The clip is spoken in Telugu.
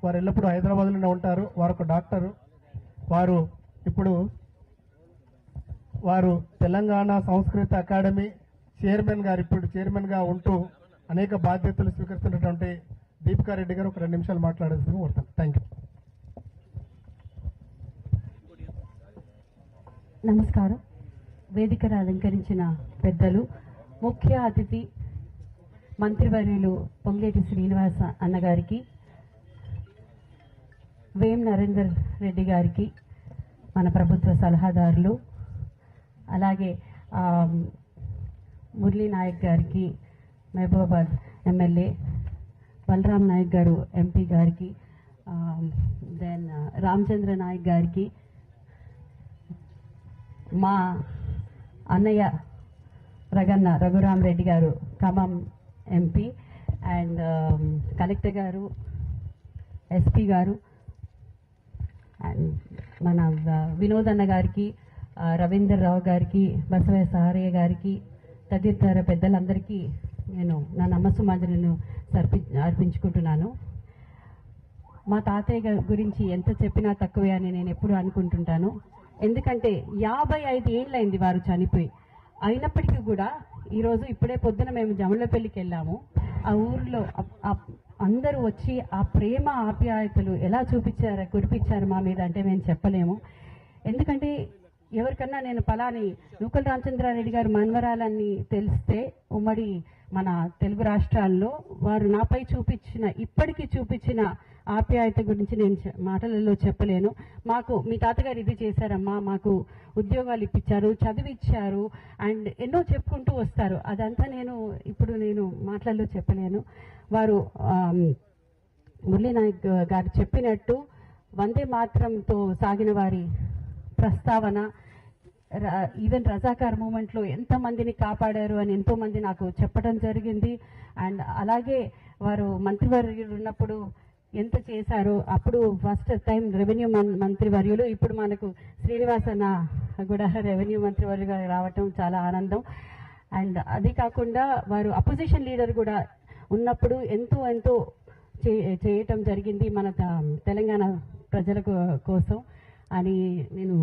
వారు ఎల్లప్పుడూ హైదరాబాద్లోనే ఉంటారు. వారు ఒక డాక్టరు. వారు తెలంగాణ సంస్కృత అకాడమీ చైర్మన్గా ఉంటూ అనేక బాధ్యతలు స్వీకరిస్తున్నటువంటి దీపికారెడ్డి గారు ఒక 2 నిమిషాలు మాట్లాడాల్సింది కోరుతాను. Thank you. నమస్కారం. వేదికను అలంకరించిన పెద్దలు, ముఖ్య అతిథి మంత్రివర్యులు పొంగులేటి శ్రీనివాస అన్నగారికి, వేం నరేందర్ రెడ్డి గారికి, మన ప్రభుత్వ సలహాదారులు, అలాగే మురళీ నాయక్ గారికి, మహబూబాబాద్ ఎమ్మెల్యే బలరాం నాయక్ గారు ఎంపీ గారికి, దెన్ రామచంద్ర నాయక్ గారికి, మా అన్నయ్య రగన్న రఘురామ్ రెడ్డి గారు ఖమ్మం ఎంపీ, అండ్ కలెక్టర్ గారు, ఎస్పీ గారు, అండ్ మన వినోద్ అన్న గారికి, రవీందర్ రావు గారికి, బసవయ్య సారయ్య గారికి, తదితర పెద్దలందరికీ నేను నా నమస్సుమాంజలను అర్పించుకుంటున్నాను. మా తాతయ్య గురించి ఎంత చెప్పినా తక్కువే అని నేను ఎప్పుడు అనుకుంటుంటాను. ఎందుకంటే 55 ఏళ్ళైంది వారు చనిపోయి. అయినప్పటికీ కూడా ఈరోజు ఇప్పుడే పొద్దున మేము జమలపల్లికి వెళ్ళాము. ఆ ఊరిలో అందరూ వచ్చి ఆ ప్రేమ ఆప్యాయతలు ఎలా కురిపించారు మా మీద అంటే మేము చెప్పలేము. ఎందుకంటే ఎవరికన్నా నేను పలాని నూకల రామచంద్రారెడ్డి గారు మన్వరాలని తెలిస్తే ఉమ్మడి మన తెలుగు రాష్ట్రాల్లో వారు నాపై ఇప్పటికీ చూపించిన ఆప్యాయత గురించి నేను మాటలలో చెప్పలేను. మాకు మీ తాతగారు ఇది చేశారమ్మా, మాకు ఉద్యోగాలు ఇప్పించారు, చదివిచ్చారు, అండ్ ఎన్నో చెప్పుకుంటూ వస్తారు. అదంతా ఇప్పుడు నేను మాటలలో చెప్పలేను. వారు మురళీ నాయక్ గారు చెప్పినట్టు వందే మాత్రంతో సాగిన వారి ప్రస్తావన, ఈవెన్ రజాకార్ మూమెంట్లో ఎంతమందిని కాపాడారు అని ఎంతోమంది నాకు చెప్పడం జరిగింది. అండ్ అలాగే వారు మంత్రివర్యులు ఉన్నప్పుడు ఎంత చేశారో, అప్పుడు ఫస్ట్ టైం రెవెన్యూ మంత్రివర్యులు, ఇప్పుడు మనకు శ్రీనివాసన్న కూడా రెవెన్యూ మంత్రివర్యులుగా రావటం చాలా ఆనందం. అండ్ అది కాకుండా వారు అపోజిషన్ లీడర్ కూడా ఉన్నప్పుడు ఎంతో చేయటం జరిగింది మన తెలంగాణ ప్రజల కోసం అని నేను